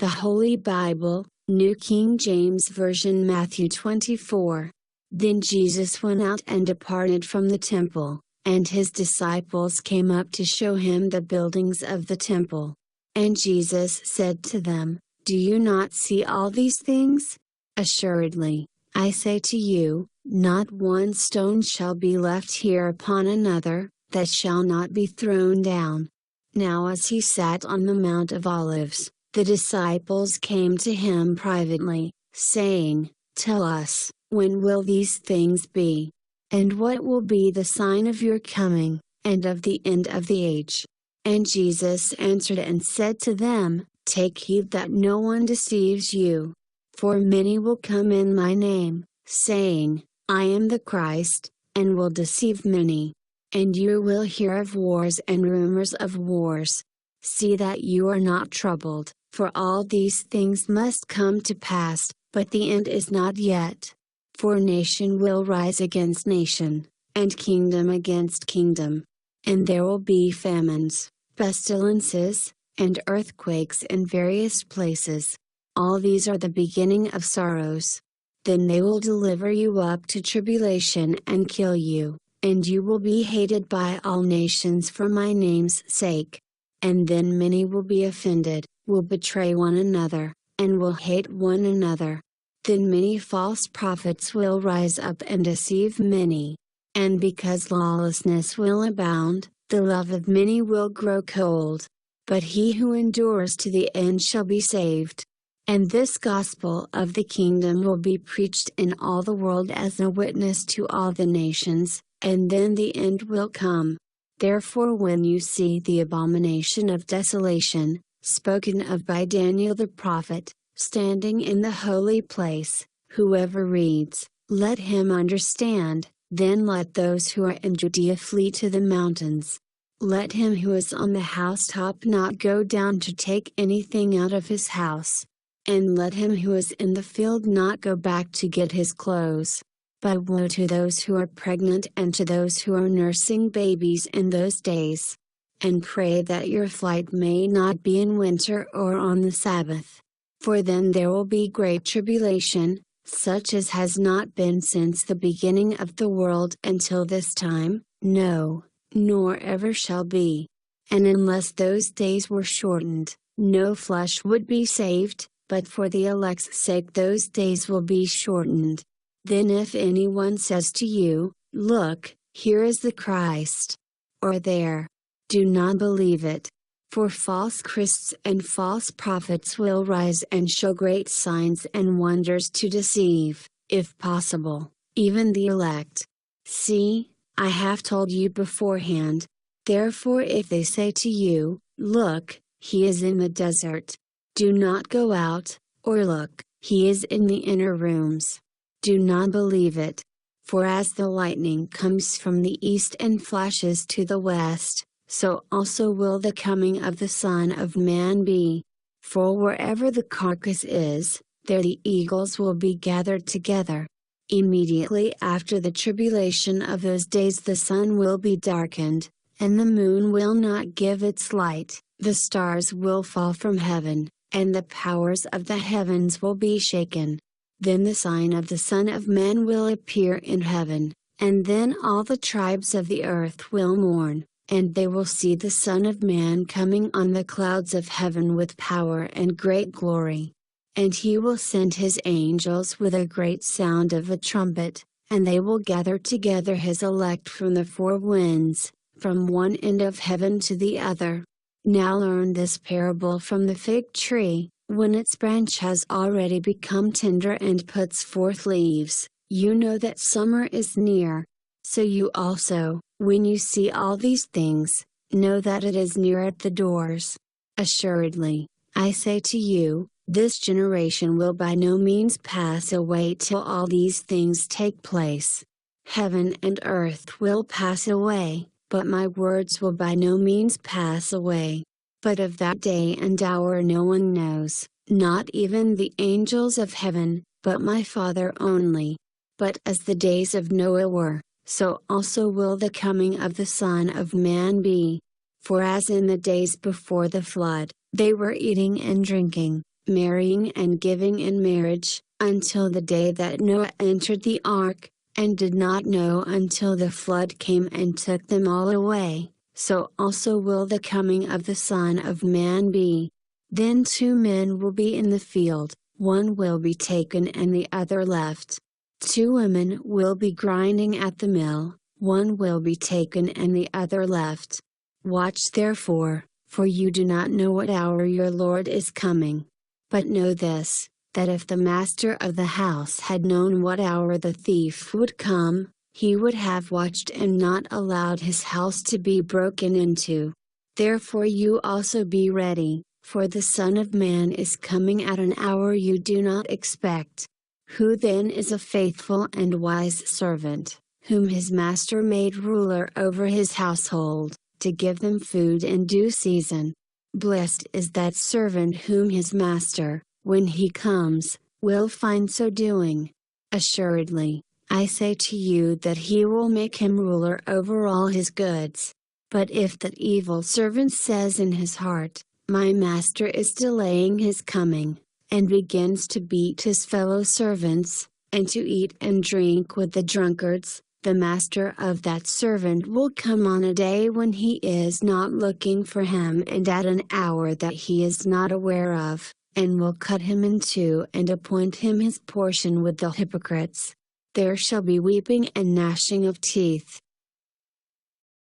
The Holy Bible, New King James Version, Matthew 24. Then Jesus went out and departed from the temple, and his disciples came up to show him the buildings of the temple. And Jesus said to them, "Do you not see all these things? Assuredly, I say to you, not one stone shall be left here upon another, that shall not be thrown down." Now as he sat on the Mount of Olives, the disciples came to him privately, saying, "Tell us, when will these things be? And what will be the sign of your coming, and of the end of the age?" And Jesus answered and said to them, "Take heed that no one deceives you. For many will come in my name, saying, 'I am the Christ,' and will deceive many. And you will hear of wars and rumors of wars. See that you are not troubled, for all these things must come to pass, but the end is not yet. For nation will rise against nation, and kingdom against kingdom. And there will be famines, pestilences, and earthquakes in various places. All these are the beginning of sorrows. Then they will deliver you up to tribulation and kill you, and you will be hated by all nations for my name's sake. And then many will be offended, will betray one another, and will hate one another. Then many false prophets will rise up and deceive many. And because lawlessness will abound, the love of many will grow cold. But he who endures to the end shall be saved. And this gospel of the kingdom will be preached in all the world as a witness to all the nations, and then the end will come. Therefore when you see the abomination of desolation, spoken of by Daniel the prophet, standing in the holy place, whoever reads, let him understand. Then let those who are in Judea flee to the mountains. Let him who is on the housetop not go down to take anything out of his house. And let him who is in the field not go back to get his clothes. But woe to those who are pregnant and to those who are nursing babies in those days. And pray that your flight may not be in winter or on the Sabbath. For then there will be great tribulation, such as has not been since the beginning of the world until this time, no, nor ever shall be. And unless those days were shortened, no flesh would be saved, but for the elect's sake those days will be shortened. Then if anyone says to you, look, here is the Christ, or there, do not believe it. For false Christs and false prophets will rise and show great signs and wonders to deceive, if possible, even the elect. See, I have told you beforehand. Therefore if they say to you, look, he is in the desert. Do not go out, or look, he is in the inner rooms. Do not believe it. For as the lightning comes from the east and flashes to the west, so also will the coming of the Son of Man be. For wherever the carcass is, there the eagles will be gathered together. Immediately after the tribulation of those days the sun will be darkened, and the moon will not give its light, the stars will fall from heaven, and the powers of the heavens will be shaken. Then the sign of the Son of Man will appear in heaven, and then all the tribes of the earth will mourn. And they will see the Son of Man coming on the clouds of heaven with power and great glory. And he will send his angels with a great sound of a trumpet, and they will gather together his elect from the four winds, from one end of heaven to the other. Now learn this parable from the fig tree. When its branch has already become tender and puts forth leaves, you know that summer is near. So you also, when you see all these things, know that it is near at the doors. Assuredly, I say to you, this generation will by no means pass away till all these things take place. Heaven and earth will pass away, but my words will by no means pass away. But of that day and hour no one knows, not even the angels of heaven, but my Father only. But as the days of Noah were, so also will the coming of the Son of Man be. For as in the days before the flood, they were eating and drinking, marrying and giving in marriage, until the day that Noah entered the ark, and did not know until the flood came and took them all away, so also will the coming of the Son of Man be. Then 2 men will be in the field, one will be taken and the other left. 2 women will be grinding at the mill, one will be taken and the other left. Watch therefore, for you do not know what hour your Lord is coming. But know this, that if the master of the house had known what hour the thief would come, he would have watched and not allowed his house to be broken into. Therefore you also be ready, for the Son of Man is coming at an hour you do not expect. Who then is a faithful and wise servant, whom his master made ruler over his household, to give them food in due season? Blessed is that servant whom his master, when he comes, will find so doing. Assuredly, I say to you that he will make him ruler over all his goods. But if that evil servant says in his heart, my master is delaying his coming, and begins to beat his fellow servants, and to eat and drink with the drunkards, the master of that servant will come on a day when he is not looking for him and at an hour that he is not aware of, and will cut him in two and appoint him his portion with the hypocrites. There shall be weeping and gnashing of teeth.